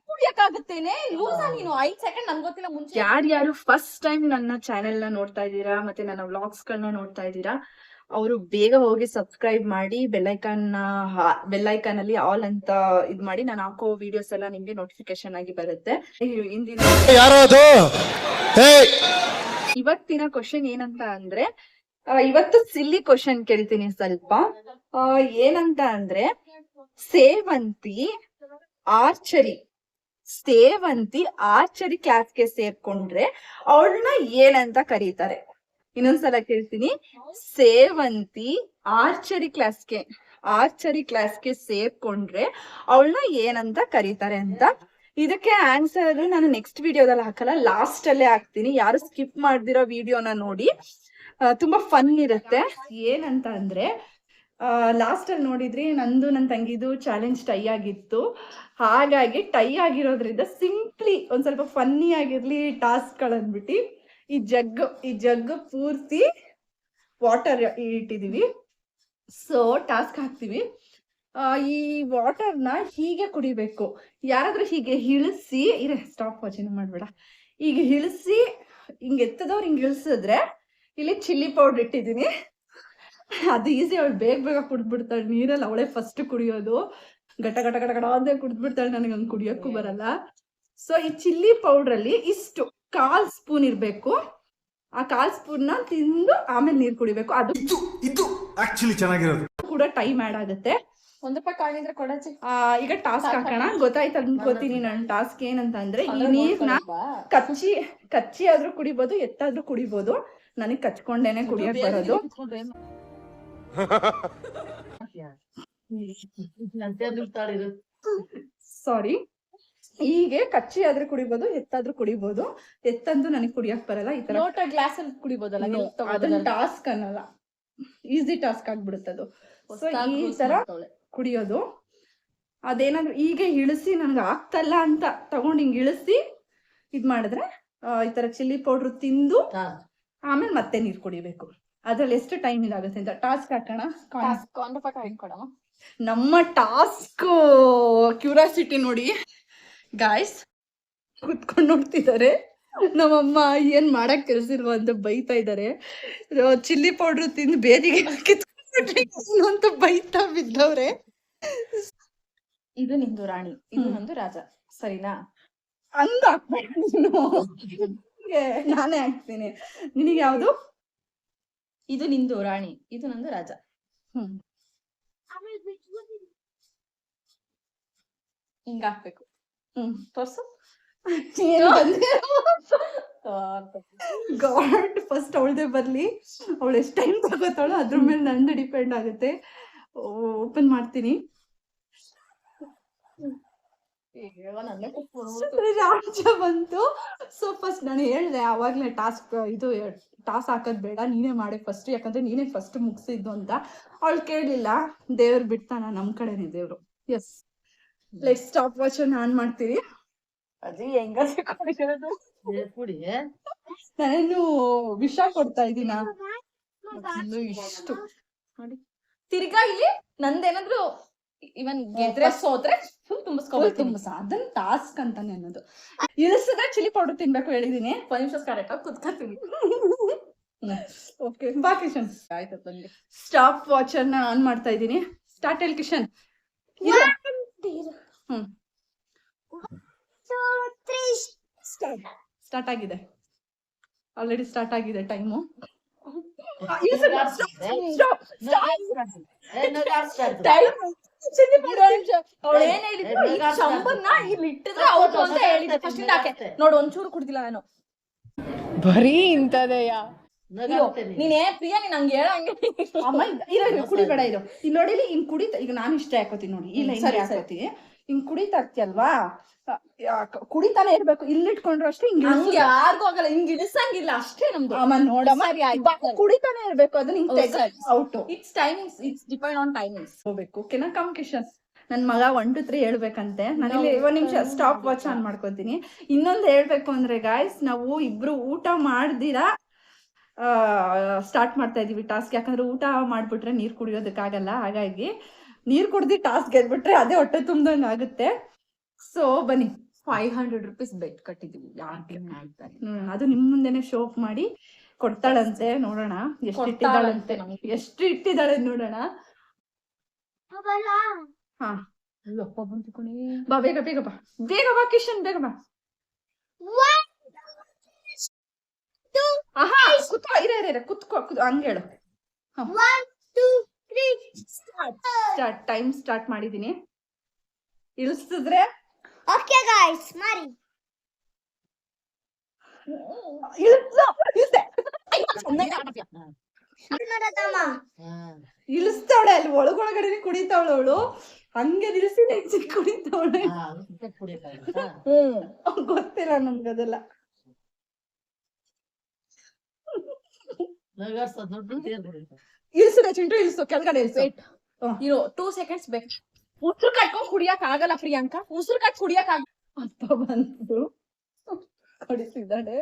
ಕುಡಿಯಕ್ಕಾಗುತ್ತೇನೆ ಲೂಸ ನೀನು 5 ಸೆಕೆಂಡ್ ನನ್ಗೆ ಗೊತ್ತಿಲ್ಲ ಮುಂಚೆ. ಯಾರ್ಯಾರು ಫಸ್ಟ್ ಟೈಮ್ ನನ್ನ ಚಾನೆಲ್ ನ ನೋಡ್ತಾ ಇದ್ದೀರಾ ಮತ್ತೆ ನನ್ನ ವ್ಲಾಗ್ಸ್ ಗಳನ್ನ ನೋಡ್ತಾ ಇದ್ದೀರಾ ಅವರು ಬೇಗ ಹೋಗಿ ಸಬ್ಸ್ಕ್ರೈಬ್ ಮಾಡಿ ಬೆಲ್ಲೈಕನ್ ಅಲ್ಲಿ ಆಲ್ ಅಂತ ಇದ್ ಮಾಡಿ ನಾನು ಹಾಕೋ ವಿಡಿಯೋಸ್ ಎಲ್ಲ ನಿಮ್ಗೆ ನೋಟಿಫಿಕೇಶನ್ ಆಗಿ ಬರುತ್ತೆ. ಇವತ್ತಿನ ಕ್ವಶನ್ ಏನಂತ ಅಂದ್ರೆ ಇವತ್ತು ಸಿಲ್ಲಿ ಕ್ವಶನ್ ಕೇಳ್ತೀನಿ ಸ್ವಲ್ಪ. ಏನಂತ ಅಂದ್ರೆ ಸೇವಂತಿ ಆರ್ಚರಿ ಕ್ಲಾಸ್ಗೆ ಸೇರ್ಕೊಂಡ್ರೆ ಅವಳನ್ನ ಏನಂತ ಕರೀತಾರೆ? ಇನ್ನೊಂದ್ಸಲ ಕೇಳ್ತೀನಿ. ಸೇವಂತಿ ಆರ್ಚರಿ ಕ್ಲಾಸ್ಗೆ ಸೇರ್ಕೊಂಡ್ರೆ ಅವಳನ್ನ ಏನಂತ ಕರೀತಾರೆ ಅಂತ. ಇದಕ್ಕೆ ಆನ್ಸರ್ ನಾನು ನೆಕ್ಸ್ಟ್ ವಿಡಿಯೋದಲ್ಲಿ ಹಾಕಲ್ಲ, ಲಾಸ್ಟ್ ಅಲ್ಲೇ ಹಾಕ್ತೀನಿ. ಯಾರು ಸ್ಕಿಪ್ ಮಾಡ್ದಿರೋ ವಿಡಿಯೋನ ನೋಡಿ, ತುಂಬಾ ಫನ್ ಇರುತ್ತೆ. ಏನಂತ ಅಂದ್ರೆ ಲಾಸ್ಟ್ ಅಲ್ಲಿ ನೋಡಿದ್ರಿ ನಂದು ನನ್ನ ತಂಗಿದು ಚಾಲೆಂಜ್ ಟೈ ಆಗಿತ್ತು. ಹಾಗಾಗಿ ಟೈ ಆಗಿರೋದ್ರಿಂದ ಸಿಂಪ್ಲಿ ಒಂದ್ ಸ್ವಲ್ಪ ಫನ್ನಿ ಆಗಿರ್ಲಿ ಟಾಸ್ಕ್ ಗಳನ್ಬಿಟ್ಟು ಈ ಜಗ್ ಪೂರ್ತಿ ವಾಟರ್ ಇಟ್ಟಿದೀವಿ. ಸೊ ಟಾಸ್ಕ್ ಹಾಕ್ತಿವಿ. ಈ ವಾಟರ್ನ ಹೀಗೆ ಕುಡಿಬೇಕು. ಯಾರಾದ್ರೂ ಹೀಗೆ ಇಳಿಸಿ ಸ್ಟಾಪ್ ವಾಚಿಂಗ್ ಮಾಡ್ಬೇಡ. ಈಗ ಇಳಿಸಿ ಹಿಂಗ್ ಎತ್ತದವ್ರು ಹಿಂಗ್ ಇಳಿಸಿದ್ರೆ ಇಲ್ಲಿ ಚಿಲ್ಲಿ ಪೌಡರ್ ಇಟ್ಟಿದೀನಿ. ಅದು ಈಸಿ, ಅವಳು ಬೇಗ ಕುಡ್ದ್ಬಿಡ್ತಾಳೆ ನೀರಲ್ಲಿ. ಅವಳೇ ಫಸ್ಟ್ ಕುಡಿಯೋದು. ಗಟ ಅಂತ ಕುಡ್ದ್ಬಿಡ್ತಾಳೆ. ನನಗೆ ಹಂಗ್ ಕುಡಿಯೋಕ್ಕೂ ಬರಲ್ಲ. ಸೊ ಈ ಚಿಲ್ಲಿ ಪೌಡರ್ ಅಲ್ಲಿ ಇಷ್ಟು 1/4 ಸ್ಪೂನ್ ಇರ್ಬೇಕು. ಆ 1/4 ಸ್ಪೂನ್ ನ ತಿಂದು ಆಮೇಲೆ ನೀರ್ ಕುಡಿಬೇಕು. ಅದು ಇದು ಆಕ್ಚುಲಿ ಚೆನ್ನಾಗಿರೋದು ಕೂಡ ಟೈಮ್ ಆಡ್ ಆಗುತ್ತೆ. ಈಗ ಟಾಸ್ಕ್ ಹಾಕೋಣ. ಗೊತ್ತಾಯ್ತು ಅನ್ಕೋತೀನಿ. ನನ್ನ ಟಾಸ್ಕ್ ಏನಂತ ಅಂದ್ರೆ ಈ ನೀರ್ನ ಕಚ್ಚಿ ಆದ್ರೂ ಕುಡಿಬೋದು, ಎತ್ತಾದ್ರೂ ಕುಡಿಬೋದು. ನನಗ್ ಕಚ್ಕೊಂಡೇನೆ ಕುಡಿಯಕ್ ಬರೋದು. ಸಾರಿ. ಹೀಗೆ ಕಚ್ಚಿ ಆದ್ರೂ ಕುಡಿಬೋದು, ಎತ್ತಾದ್ರೂ ಕುಡಿಬೋದು. ಎತ್ತಂತೂ ನನಗ್ ಕುಡಿಯಕ್ ಬರಲ್ಲ. ಈ ತರ ಗ್ಲಾಸ್ ಅಲ್ಲಿ ಕುಡಿಬೋದಲ್ಲ, ಅದನ್ನ ಟಾಸ್ಕ್ ಅನ್ನಲ್ಲ, ಈಸಿ ಟಾಸ್ಕ್ ಆಗ್ಬಿಡುತ್ತದು. ಸೊ ಈ ತರ ಕುಡಿಯೋದು. ಅದೇನಾದ್ರು ಈಗ ಇಳಿಸಿ ನನ್ಗೆ ಆಗ್ತಲ್ಲ ಅಂತ ತಗೊಂಡ್ ಹಿಂಗ್ ಇಳಿಸಿ ಇದ್ ಮಾಡಿದ್ರೆ ಈ ತರ ಚಿಲ್ಲಿ ಪೌಡ್ರ್ ತಿಂದು ಆಮೇಲೆ ಮತ್ತೆ ನೀರ್ ಕುಡಿಬೇಕು. ಅದ್ರಲ್ಲಿ ಎಷ್ಟು ಟೈಮ್ ಇದಾಗುತ್ತೆ ಅಂತ ಟಾಸ್ಕ್ ಹಾಕೋಣ. ನಮ್ಮ ಟಾಸ್ಕ್ ಕ್ಯೂರಿಯಾಸಿಟಿ ನೋಡಿ ಗಾಯ್ಸ್. ಕುತ್ಕೊಂಡು ನೋಡ್ತಿದ್ದಾರೆ. ನಮ್ಮಮ್ಮ ಏನ್ ಮಾಡಕ್ ಕೆಲ್ಸಿಲ್ವ ಅಂತ ಬೈತಾ ಇದ್ದಾರೆ. ಚಿಲ್ಲಿ ಪೌಡ್ರ್ ತಿಂದು ಬೇದಿಗೆ ಅಂತ ಬೈತಾ ಬಿದ್ದವ್ರೆ. ಇದು ನಿಂದು ರಾಣಿ, ಇದು ನಂದು ರಾಜ, ಸರಿನಾ? ಹಂಗ ನಾನೇ ಹಾಕ್ತೀನಿ. ನಿನಗೆ ಯಾವ್ದು? ಇದು ನಿಂದು ರಾಣಿ, ಇದು ನಂದು ರಾಜ. ಹಿಂಗ ಹಾಕ್ಬೇಕು. ತೋರ್ಸು. ಗಾಡ್, ಫಸ್ಟ್ ಅವಳದೇ ಬರ್ಲಿ. ಅವಳು ಎಷ್ಟು ಟೈಮ್ ತಗೋತಾಳೋ ಅದ್ರ ಮೇಲೆ ನಂದು ಡಿಪೆಂಡ್ ಆಗುತ್ತೆ. ಓಪನ್ ಮಾಡ್ತೀನಿ. ರಾಜ ಬಂತು. ಸೊ ಫಸ್ಟ್ ನಾನು ಹೇಳ್ದೆ ಅವಾಗ್ಲೇ ಟಾಸ್ಕ್ ಹಾಕೋದ್ ಬೇಡ, ನೀನೇ ಮಾಡಿ ಫಸ್ಟ್, ಯಾಕಂದ್ರೆ ನೀನೇ ಫಸ್ಟ್ ಮುಗಿಸಿದ್ದು ಅಂತ. ಅವಳು ಕೇಳಲಿಲ್ಲ. ದೇವ್ರು ಬಿಡ್ತಾನ, ನಮ್ ಕಡೆನೆ ದೇವ್ರು. Yes, let stopwatch on ಮಾಡ್ತೀವಿ. ಅದು ಹೆಂಗ ಕುಡಿ. ನಾನೇನು ವಿಷ ಕೊಡ್ತಾ ಇದ್ದೀನ? ಇಷ್ಟು ನೋಡಿ. ತಿರ್ಗಾ ಇಲ್ಲಿ ನಂದೇನಾದ್ರು ಇವನ್ ಗೆದ್ರೆ ಸೋತ್ರೆ ಫುಲ್ ತುಂಬಿಸ್ಕೋಬೇಕು. ಅದನ್ನ ಟಾಸ್ಕ್ ಅಂತಾನೆ ಅನ್ನೋದು. ಇಳಿಸಿದ್ರೆ ಚಿಲ್ಲಿ ಪೌಡರ್ ತಿನ್ಬೇಕು ಹೇಳಿದೀನಿ. 5 ನಿಮಿಷ ಕರೆಕ್ಟ್ ಆಗಿ ಕುತ್ಕೊತೀನಿ. ಓಕೆ, ಬಾ ಕಿಶನ್. ಆಯ್ತು, ಬನ್ನಿ. ಸ್ಟಾಪ್ ವಾಚ್ ಅನ್ನ ಆನ್ ಮಾಡ್ತಾ ಇದ್ದೀನಿ. ಸ್ಟಾರ್ಟ್ ಹೇಳಿ ಕಿಶನ್. ಸ್ಟಾರ್ಟ್ ಆಗಿದೆ. ಆಲ್ರೆಡಿ ಸ್ಟಾರ್ಟ್ ಆಗಿದೆ ಟೈಮು. ನೋಡು, ಒಂಚೂರು ಕುಡ್ದಿಲ್ಲ ನಾನು. ಬರೀ ಇಂತದೆಯ ನೀನೇ ಪ್ರಿಯಾ, ನೀನ್ ಹಂಗೆ ಹೇಳಂಗೆ ಕುಡಿಬೇಡ. ಇದು ಇಲ್ಲಿ ನೋಡಿ, ಹಿಂಗ್ ಕುಡಿತ. ಈಗ ನಾನು ಇಷ್ಟ ಹಾಕೋತೀನಿ ನೋಡಿ, ಇಲ್ಲ ಹಾಕೋತೀನಿ. ಹಿಂಗ್ ಕುಡಿತಾ ಇರ್ತೀಯಲ್ವಾ, ಕುಡಿತಾನೆ ಇರ್ಬೇಕು. ಇಲ್ಲಿಟ್ಕೊಂಡ್ರು ಅಷ್ಟೇ. ಹಿಂಗ್ ಯಾರಿಗೂ ಆಗಲ್ಲ, ಹಿಂಗ್ ಇಳಿಸಂಗಿಲ್ಲ ಅಷ್ಟೇ ನಮ್ದು. ನೋಡಮ್ಮ, ಕುಡಿತಾನೆ ಇರ್ಬೇಕು. ಅದನ್ನ out. It's timings, it's depend on timings. ಹೋಗ್ಬೇಕು. ಓಕೆನಾ? ಕಮ್ಯುನಿಕೇಶನ್. ನನ್ ಮಗ 1 2 3 ಹೇಳ್ಬೇಕಂತೆ. ನಾನಿಲ್ಲಿ 1 ನಿಮಿಷ ಸ್ಟಾಪ್ ವಾಚ್ ಆನ್ ಮಾಡ್ಕೊತೀನಿ. ಇನ್ನೊಂದು ಹೇಳ್ಬೇಕು ಅಂದ್ರೆ ಗಾಯ್ಸ್, ನಾವು ಇಬ್ರು ಊಟ ಮಾಡ್ದಿರಾ ಸ್ಟಾರ್ಟ್ ಮಾಡ್ತಾ ಇದೀವಿ ಟಾಸ್ಕ್. ಯಾಕಂದ್ರೆ ಊಟ ಮಾಡ್ಬಿಟ್ರೆ ನೀರ್ ಕುಡಿಯೋದಕ್ಕಾಗಲ್ಲ. ಹಾಗಾಗಿ ನೀರ್ ಕುಡ್ದು ಟಾಸ್ಕ್ ಗೆದ್ಬಿಟ್ರೆ ಅದೇ ಹೊಟ್ಟೆ ತುಂಬ್ದಂಗ್ ಆಗುತ್ತೆ. ಸೊ ಬನ್ನಿ. 500 rupees ಬೆಟ್ ಕಟ್ಟಿದೀವಿ ಯಾಕೆ ಮಾಡ್ತಾರೆ. ಅದು ನಿಮ್ ಮುಂದೆನೆ ಶೋಪ್ ಮಾಡಿ ಕೊಡ್ತಾಳಂತೆ. ನೋಡೋಣ ಎಷ್ಟು ಇಟ್ಟಿದ್ದಾಳಂತೆ, ಎಷ್ಟು ಇಟ್ಟಿದ್ದಾಳೆ ನೋಡೋಣ. ಹಾ ಅಲ್ಲಪ್ಪ ಬಂತು ಕಣೆ. ಬಾ ಬೇಗ ಬೇಗ ಬಾ, ಬೇಗ ಬಾ ಕಿಶನ್, ಬೇಗ ಬಾ. ಆಹಾ ಕುತ್ಕೋ, ಇರ ಕುತ್ಕೋ, ಹಂಗ ಹೇಳು. ಸ್ಟಾರ್ಟ್. ಟೈಮ್ ಸ್ಟಾರ್ಟ್ ಮಾಡಿದೀನಿ. ಇಳಿಸಿದ್ರೆ ಓಕೆ ಗಾಯ್ಸ್ ಮಾಡಿ ಇಳಿಸ್ತಾವಳೆ ಅಲ್ಲಿ ಒಳಗೊಳಗಡೆ ಕುಡಿತಾವಳ ಅವಳು. ಹಂಗೆ ನಿಲ್ಸಿ ನೆಕ್ಸ್ಟ್ ಕುಡಿತಾವಳೆ. ಗೊತ್ತಿಲ್ಲ ನಮ್ಗದೆಲ್ಲ. ಇಳಿಸು ಚಿಂಟು, ಇಳಿಸು ಕೆಳಗಡೆ ಇಳಿಸು. ಇರೋ 2 seconds ಬೇಕು. ಉಸಿರು ಕಟ್ಕೊಂಡ್ ಕುಡಿಯಕ್ ಆಗಲ್ಲ ಪ್ರಿಯಾಂಕಾ, ಉಸಿರು ಕಟ್ ಕುಡಿಯಕ್ ಆಗ. ಅಪ್ಪ ಬಂತು ಕಡಿಸಿದ್ದಾಳೆ.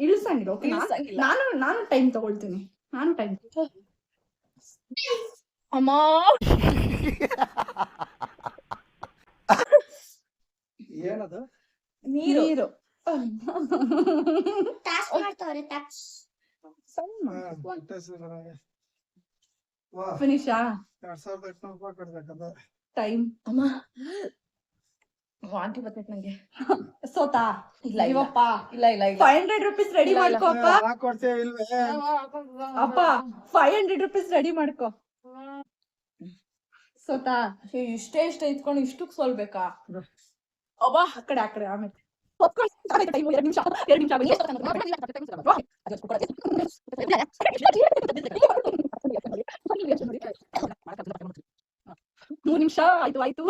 ಇಳಿಸಂಗಿಲ್ಲ. ನಾನು ಟೈಮ್ ತಗೊಳ್ತೀನಿ. ಅಮ್ಮ ಏನದು? ನೀರು. ಟಾಸ್ಕ್ ಮಾಡ್ತಾವ್ರೆ ಟಾಸ್ಕ್ ಫಿನಿಶಾ 2800 ರೂಪಾಯಿ ಕೊಡ್ಬೇಕದ. ಟೈಮ್. ಅಮ್ಮ ವಾಂತಿ ಬರ್ತೈತೆ ನಂಗೆ. ಸೋತಾ? ಇಲ್ಲ ಇವಪ್ಪ ಇಲ್ಲ 500 rupees ರೆಡಿ ಮಾಡ್ಕೋ ಅಪ್ಪ. ಕೊಡ್ತೇವೆ ಇಲ್ವೇ? ಅಪ್ಪ 500 rupees ರೆಡಿ ಮಾಡ್ಕೋ. ಸೋತಾ? ಇಷ್ಟೇ ಇತ್ಕೊಂಡು ಇಷ್ಟಕ್ ಸೋಲ್ಬೇಕಾ? ಅಬ್ಬ ಆ ಕಡೆ ಆಮೇಲೆ 2 ನಿಮಿಷ ಮೂರು ನಿಮಿಷ ಆಯ್ತು.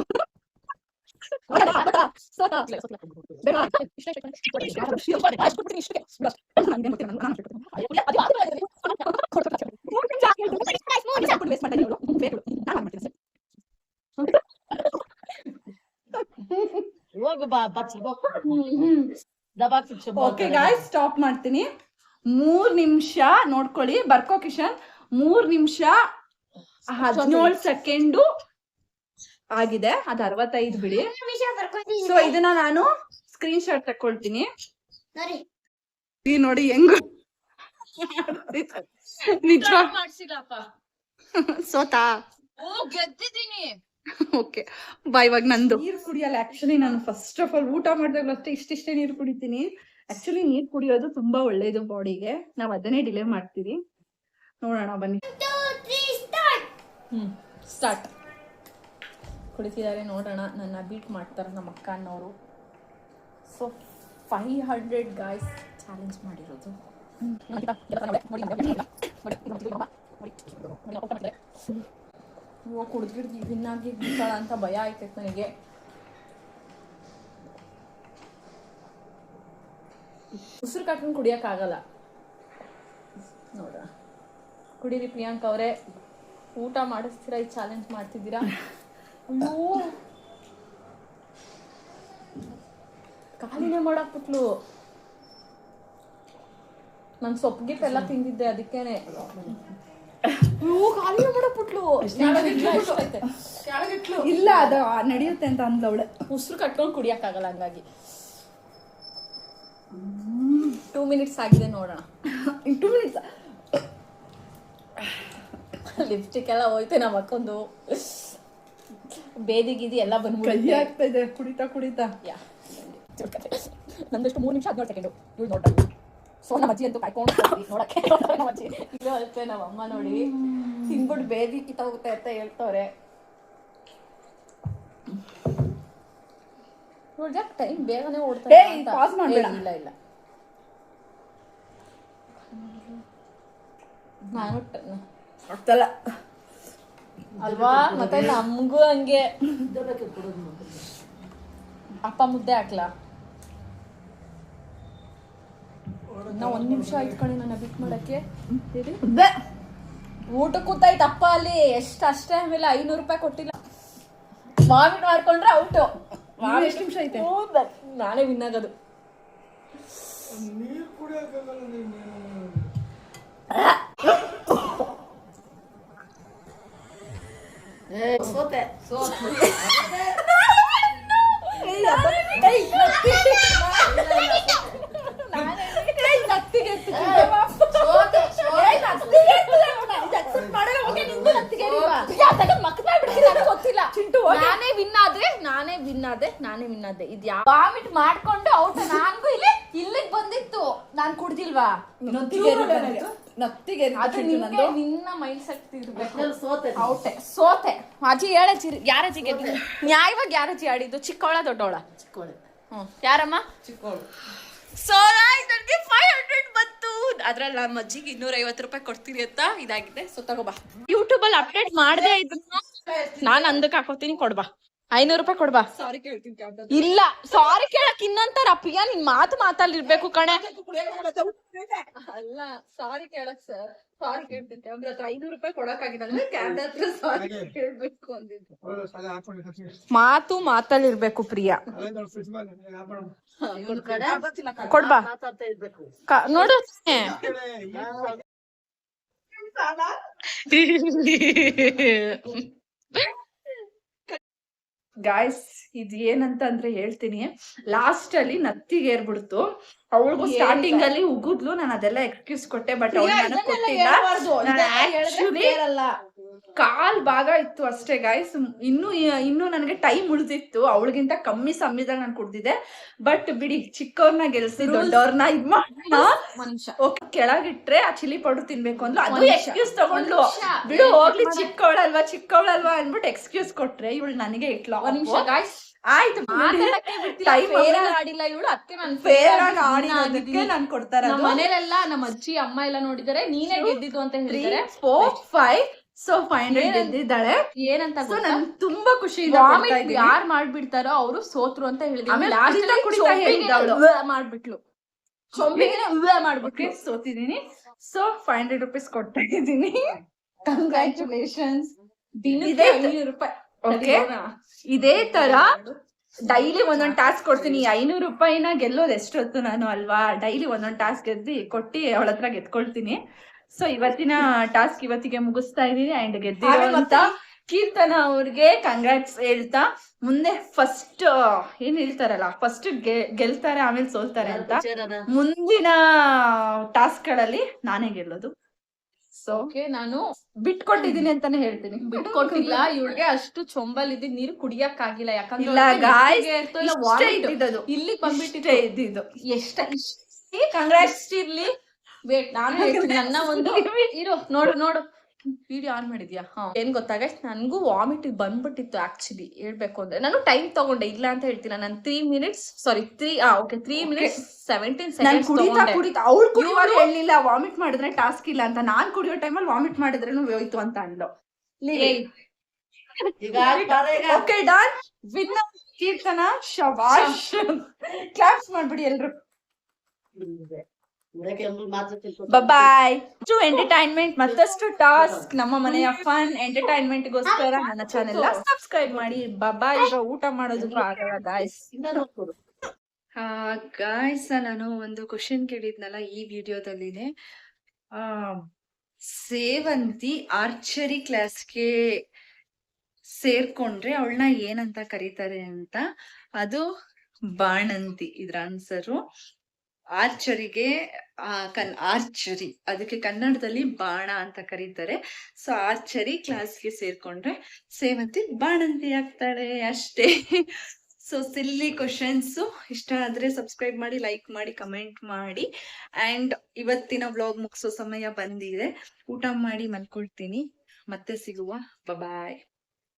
ಓಕೆ ಗಾಯ್ಸ್, ಸ್ಟಾಪ್ ಮಾಡ್ತೀನಿ. 3 ನಿಮಿಷ ನೋಡ್ಕೊಳ್ಳಿ, ಬರ್ಕೋ ಕಿಶನ್. 3 ನಿಮಿಷ 17 ಸೆಕೆಂಡು ಆಗಿದೆ. ಅದು 65 ಬಿಡಿ. ಸೊ ಇದನ್ನ ನಾನು ಸ್ಕ್ರೀನ್ ಶಾಟ್ ತಕೊಳ್ತೀನಿ. ನೋಡಿ ಹೆಂಗ ನಿಜ ಮಾಡ್ಸಿಲ್ಲಪ್ಪ. ಸೋತಾ? ಗೆದ್ದಿದ್ದೀನಿ. ಓಕೆ ಬಾ. ಇವಾಗ ನಂದು ನೀರು ಕುಡಿಯಲ್ಲ. ಆಕ್ಚುಲಿ ನಾನು ಫಸ್ಟ್ ಆಫ್ ಆಲ್ ಊಟ ಮಾಡಿದಾಗಲೂ ಅಷ್ಟೇ ಇಷ್ಟಿಷ್ಟೇ ನೀರು ಕುಡಿತೀನಿ. ಆಕ್ಚುಲಿ ನೀರು ಕುಡಿಯೋದು ತುಂಬಾ ಒಳ್ಳೇದು ಬಾಡಿಗೆ. ನಾವ್ ಅದನ್ನೇ ಡಿಲೇ ಮಾಡ್ತೀವಿ. ನೋಡೋಣ ಬನ್ನಿ. ಸ್ಟಾರ್ಟ್. ಕುಡಿತಿದ್ದಾರೆ ನೋಡೋಣ. ನನ್ನ ಬೀಟ್ ಮಾಡ್ತಾರೆ ನಮ್ಮ ಅಕ್ಕ ಅನ್ನೋರು. ಸೊ 500 ಗಾಯ್ಸ್ ಚಾಲೆಂಜ್ ಮಾಡಿರೋದು. ಕುಡಿದ್ಬಿಡ್ದು ವಿನ್ನಾಗಿ ಬಿಡ್ತಾಳ ಅಂತ ಭಯ ಆಯ್ತೈತೆ ನನಗೆ. ಉಸಿರು ಕಟ್ಕೊಂಡು ಕುಡಿಯಕ್ ಆಗಲ್ಲ. ನೋಡೋಣ. ಕುಡೀರಿ ಪ್ರಿಯಾಂಕಾ ಅವರೇ, ಊಟ ಮಾಡಿಸ್ತೀರಾ, ಈ ಚಾಲೆಂಜ್ ಮಾಡ್ತಿದ್ದೀರಾ. ಅಯ್ಯೋ ಖಾಲಿನೇ ಮಾಡಾಕ್ಬಿಟ್ಲು. ನಾನು ಸೊಪ್ಪಿಗೆ ಎಲ್ಲ ತಿಂದಿದ್ದೆ ಅದಕ್ಕೇನೆ. ಖಾಲಿನೇ ಮಾಡಾಕ್ಬಿಟ್ಲು. ಇಲ್ಲ ಅದು ನಡೆಯುತ್ತೆ ಅಂತ ಅಂದ್ಲವಳೆ. ಉಸಿರು ಕಟ್ಕೊಂಡು ಕುಡಿಯಕ್ಕಾಗಲ್ಲ ಹಂಗಾಗಿ. 2 minutes ಆಗಿದೆ ನೋಡೋಣ. 2 minutes. ಲಿಪ್ಸ್ಟಿಕ್ ಎಲ್ಲ ಹೋಯ್ತು ನಮ್ಮ ಅಕ್ಕೊಂದು. ಬೇದಿಗಿದಿ ಎಲ್ಲ ಕೈ ಬಂದ್ಬಿಡುತ್ತೆ. ಆಗ್ತಾ ಇದೆ ಕುಡಿತಾ. ನಂದಷ್ಟು 3 ನಿಮಿಷ 17 ಸೆಕೆಂಡು. ಇವ್ರು ನೋಡ ಸೊ ನಮ್ಮ ಅಜ್ಜಿ ಅಂತೂ ಕಾಯ್ಕೊಂಡು ನೋಡಕ್ಕೆ. ನಮ್ಮ ಅಜ್ಜಿ ಇಲ್ಲೇ ಹೋಗುತ್ತೆ. ನಮ್ಮ ಅಮ್ಮ ನೋಡಿ ತಿನ್ಬಿಟ್ಟು ಬೇದಿ ಕಿತ್ತ ಹೋಗುತ್ತೆ ಅಂತ ಹೇಳ್ತವ್ರೆ. ನೋಡ್ಯಾಕ ಟೈಮ್ ಬೇಗನೆ ಓಡ್ತಾ ಪಾಸ್ ಮಾಡ್ಬೇಡ. ಇಲ್ಲ ನಾನು ಆಗ್ತಲ್ಲ ಅಲ್ವಾ. ಮತ್ತೆ ನಮಗೂ ಹಂಗೆ. ಅಪ್ಪ ಮುದ್ದೆ ಹಾಕ್ಲಾ? ಇನ್ನ 1 ನಿಮಿಷ ಆಯ್ತು ಕಣೆ ನನ್ನ ಬಿಟ್ ಮಾಡಕ್ಕೆ. ಊಟ ಕೂತಾಯ್ತು ಅಪ್ಪ ಅಲ್ಲಿ. ಅಷ್ಟೇ ಆಮೇಲೆ 500 ರೂಪಾಯಿ ಕೊಟ್ಟಿಲ್ಲ. ವಾಮಿಟ್ ಮಾಡ್ಕೊಂಡ್ರೆ ಔಟು. ಎಷ್ಟು ನಿಮಿಷ ಐತೆ? ನಾನೇ ವಿನ್ ಆಗೋದು. ಸೋತೆ ನಾನೇ ವಿನ್ ಆದೆ ಇದು ವಾಮಿಟ್ ಮಾಡ್ಕೊಂಡು ಔಟ್ ನಾನ್ಗೂ ಇಲ್ಲಿಗೆ ಬಂದಿತ್ತು ನಾನ್ ಕುಡ್ದಿಲ್ವಾ ನಿನ್ನ ಮೈಂಡ್ ಸೆಟ್ ಇರ್ಬೇಕು ಸೋತೆ ಅಜ್ಜಿ ಹೇಳಜ್ಜಿ ಯಾರಜ್ಜಿ ಗೆದ್ದಿದ್ದು ನ್ಯಾಯವಾಗಿ ಯಾರಜ್ಜಿ ಆಡಿದ್ದು ಚಿಕ್ಕವಳ ದೊಡ್ಡವಳ ಯಾರಮ್ಮ ಚಿಕ್ಕವಳು ಸೊ ನನಗೆ 500 ಬಂತು ಅದ್ರಲ್ಲಿ ನಮ್ಮ ಅಜ್ಜಿಗೆ 250 ರೂಪಾಯಿ ಕೊಡ್ತೀನಿ ಅಂತ ಇದಾಗಿದೆ ಸೊ ತಗೋಬಾ ಯೂಟ್ಯೂಬ್ ಅಲ್ಲಿ ಅಪ್ಡೇಟ್ ಮಾಡದೆ ಇದನ್ನ ನಾನ್ ಅಂದಕ್ಕೆ ಹಾಕೋತೀನಿ ಕೊಡ್ಬಾ 500 ರೂಪಾಯಿ ಕೊಡ್ಬಾ ಇಲ್ಲ ಸಾರಿ ಕೇಳಕ್ ಇನ್ನೊಂತರ ಪ್ರಿಯಾ ನಿನ್ ಮಾತಲ್ಲಿರ್ಬೇಕು ಕಣೆ ಅಲ್ಲ ಸಾರಿ ಕೇಳಕ್ ಸರ್ ಸಾರಿ ಕೇಳ್ತೀನಿ ಅವ್ರ ಹತ್ರ 500 ರೂಪಾಯಿ ಕೊಡಕ್ಕಾಗಿಲ್ಲ ಕ್ಯಾಬ್ ಹತ್ರ ಸಾರಿ ಕೇಳ್ಬೇಕು ಅಂದಿದ್ದು ಮಾತಲ್ಲಿರ್ಬೇಕು ಪ್ರಿಯಾ ಕೊಡ್ಬಾ ನೋಡು ಗಾಯ್ಸ್ ಇದ್ ಏನಂತ ಅಂದ್ರೆ ಹೇಳ್ತೀನಿ, ಲಾಸ್ಟ್ ಅಲ್ಲಿ ನತ್ತಿಗೆ ಏರ್ಬಿಡ್ತು. ಅವಳಿಗೂ ಸ್ಟಾರ್ಟಿಂಗ್ ಅಲ್ಲಿ ಉಗುದ್ಲು, ನಾನು ಅದೆಲ್ಲ ಎಕ್ಸ್ಕ್ಯೂಸ್ ಕೊಟ್ಟೆ, ಬಟ್ ಅವ್ಳು ನನಗ್ ಕೊಟ್ಟಿಲ್ಲ. ಕಾಲ್ ಭಾಗ ಇತ್ತು ಅಷ್ಟೇ ಗಾಯ್ಸ್. ಇನ್ನು ನನಗೆ ಟೈಮ್ ಉಳಿದಿತ್ತು, ಅವಳಿಗಿಂತ ಕಮ್ಮಿ ಸಮಯದಾಗ ನಾನು ಕುಡ್ದಿದ್ದೆ. ಬಟ್ ಬಿಡಿ, ಚಿಕ್ಕವ್ರನ್ನ ಗೆಲ್ಸಿ ದೊಡ್ಡವ್ರನ್ನ ಇದ್ ಮಾಡೋಣ. ಕೆಳಗಿಟ್ರೆ ಆ ಚಿಲ್ಲಿ ಪೌಡರ್ ತಿನ್ಬೇಕು ಅಂದ್ಲು, ಅದು ಎಕ್ಸ್ಕ್ಯೂಸ್ ತಗೊಂಡ್ಲು. ಬಿಡು ಹೋಗ್ಲಿ, ಚಿಕ್ಕವಳಲ್ವಾ ಅನ್ಬಿಟ್ಟು ಎಕ್ಸ್ಕ್ಯೂಸ್ ಕೊಟ್ರೆ ಇವಳು ನನಗೆ ಇಟ್ಲು. ಆಯ್ತು, ಆಡಿಲ್ಲ ಇವಳು, ಅದಕ್ಕೆ ನಾನು ಕೊಡ್ತಾರೆ. ಮನೇಲೆಲ್ಲ ನಮ್ಮ ಅಜ್ಜಿ ಅಮ್ಮ ಎಲ್ಲ ನೋಡಿದರೆ ನೀನೇ ಗೆದ್ದಿದ್ದು ಅಂತ ಹೇಳಿದ್ದಾರೆ. 500 ಗೆದ್ದಿದ್ದಾಳೆ. ಏನಂತ ನನ್ ತುಂಬಾ ಖುಷಿ. ಯಾರು ಮಾಡ್ಬಿಡ್ತಾರೋ ಅವರು ಸೋತ್ರು ಅಂತ ಹೇಳಿದ್ರು. ಮಾಡ್ಬಿಟ್ಲು, ಮಾಡ್ಬಿಟ್ಟು ಸೋತಿದೀನಿ. ಸೊ 500 ರೂಪೀಸ್ ಕೊಡ್ತಾ ಇದ್ದೀನಿ. ಕಂಗ್ರ್ಯಾಚುಲೇಷನ್ಸ್. 500 ರೂಪಾಯಿ. ಓಕೆ, ಇದೇ ತರ ಡೈಲಿ ಒಂದೊಂದ್ ಟಾಸ್ಕ್ ಕೊಡ್ತೀನಿ. 500 ರೂಪಾಯಿನ ಗೆಲ್ಲೋದು ಎಷ್ಟೊತ್ತು ನಾನು ಅಲ್ವಾ? ಡೈಲಿ ಒಂದೊಂದ್ ಟಾಸ್ಕ್ ಕೊಟ್ಟಿ ಅವಳ ಹತ್ರ ಗೆದ್ಕೊಳ್ತೀನಿ. ಸೊ ಇವತ್ತಿನ ಟಾಸ್ಕ್ ಇವತ್ತಿಗೆ ಮುಗಿಸ್ತಾ ಇದೀನಿ. ಅಂಡ್ ಗೆದ್ದಿರುವಂತ ಕೀರ್ತನ ಅವ್ರಿಗೆ ಕಂಗ್ರಾಟ್ಸ್ ಹೇಳ್ತಾ, ಮುಂದೆ ಫಸ್ಟ್ ಏನ್ ಹೇಳ್ತಾರಲ್ಲ, ಫಸ್ಟ್ ಗೆಲ್ತಾರೆ ಆಮೇಲೆ ಸೋಲ್ತಾರೆ ಅಂತ, ಮುಂದಿನ ಟಾಸ್ಕ್ ಗಳಲ್ಲಿ ನಾನೇ ಗೆಲ್ಲೋದು. ಸೊ ನಾನು ಬಿಟ್ಕೊಟ್ಟಿದೀನಿ ಅಂತಾನೆ ಹೇಳ್ತೀನಿ. ಬಿಟ್ಕೊಟ್ಟಿಲ್ಲ, ಇವಳಿಗೆ ಅಷ್ಟು ಚೊಂಬಲ್ ಇದ್ದಿದ್ ನೀರು ಕುಡಿಯಕ್ ಆಗಿಲ್ಲ. ಯಾಕಂದ್ರೆ ಇಲ್ಲಿ ಬಂದ್ಬಿಟ್ಟಿದೆ ಇದ್ದಿದ್ದು. ಕಂಗ್ರಾಟ್ಸ್ ಇರ್ಲಿ. ವೇಟ್, ನಾನು ಹೇಳ್ತೀನಿ ನನ್ನ ಒಂದು ಇರು. ನೋಡು ವಿಡಿಯೋ ಆನ್ ಮಾಡಿದ್ಯಾ? ಏನ್ ಗೊತ್ತಾಗ, ನನ್ಗೂ ವಾಮಿಟ್ ಬಂದ್ಬಿಟ್ಟಿತ್ತು. ಆಕ್ಚುಲಿ ಹೇಳ್ಬೇಕು ಅಂದ್ರೆ ನಾನು ಟೈಮ್ ತಗೊಂಡೆ, ಇಲ್ಲ ಅಂತ ಹೇಳ್ತೀನಿ. ನಾನು 3 ಮಿನಿಟ್ಸ್ 17 ಸೆಕೆಂಡ್ಸ್ ಅವ್ಳು ಕುಡಿಯುವಾಗ ಹೇಳಿಲ್ಲ ವಾಮಿಟ್ ಮಾಡಿದ್ರೆ ಟಾಸ್ಕ್ ಇಲ್ಲ ಅಂತ. ನಾನ್ ಕುಡಿಯೋ ಟೈಮಲ್ಲಿ ವಾಮಿಟ್ ಮಾಡಿದ್ರೇನು ಹೋಯ್ತು ಅಂತ ಅಂದ್ಲು. Okay done. ವಿನ್ನರ್ ಕೀರ್ತನ. ಶಬಾಷ್. ಕ್ಲಾಪ್ಸ್ ಮಾಡ್ಬಿಡಿ ಎಲ್ರು. ಬಾಯ್. ಎಂಟರ್ಟೈನ್ಮೆಂಟ್ ಮತ್ತಷ್ಟು ಟಾಸ್ಕ್, ನಮ್ಮ ಮನೆಯ ಫನ್ ಎಂಟರ್ಟೈನ್ಮೆಂಟ್ ಗೋಸ್ಕರ ನನ್ನ ಚಾನೆಲ್ ಸಬ್ಸ್ಕ್ರೈಬ್ ಮಾಡಿ. ಬಾಯ್. ಈಗ ಊಟ ಮಾಡೋದಕ್ಕೂ ಆಗಲ್ಲ ಗಾಯ್ಸ್. ಗಾಯ್ಸ್, ನಾನು ಒಂದು ಕ್ವಶನ್ ಕೇಳಿದ್ನಲ್ಲ ಈ ವಿಡಿಯೋದಲ್ಲಿದೆ. ಸೇವಂತಿ ಆರ್ಚರಿ ಕ್ಲಾಸ್ಗೆ ಸೇರ್ಕೊಂಡ್ರೆ ಅವಳನ್ನ ಏನಂತ ಕರೀತಾರೆ ಅಂತ. ಅದು ಬಾಣಂತಿ. ಇದ್ರ ಆನ್ಸರು ಆರ್ಚರಿಗೆ ಆರ್ಚರಿ, ಅದಕ್ಕೆ ಕನ್ನಡದಲ್ಲಿ ಬಾಣ ಅಂತ ಕರೀತಾರೆ. ಸೊ ಆರ್ಚರಿ ಕ್ಲಾಸ್ಗೆ ಸೇರ್ಕೊಂಡ್ರೆ ಸೇವಂತಿ ಬಾಣಂತಿ ಆಗ್ತಾಳೆ, ಅಷ್ಟೇ. ಸೊ ಸಿಲ್ಲಿ ಕ್ವಶನ್ಸ್. ಇಷ್ಟ ಆದ್ರೆ ಸಬ್ಸ್ಕ್ರೈಬ್ ಮಾಡಿ, ಲೈಕ್ ಮಾಡಿ, ಕಮೆಂಟ್ ಮಾಡಿ. ಅಂಡ್ ಇವತ್ತಿನ ವ್ಲಾಗ್ ಮುಗಿಸೋ ಸಮಯ ಬಂದಿದೆ. ಊಟ ಮಾಡಿ ಮಲ್ಕೊಳ್ತೀನಿ. ಮತ್ತೆ ಸಿಗುವ. ಬಾಯ್.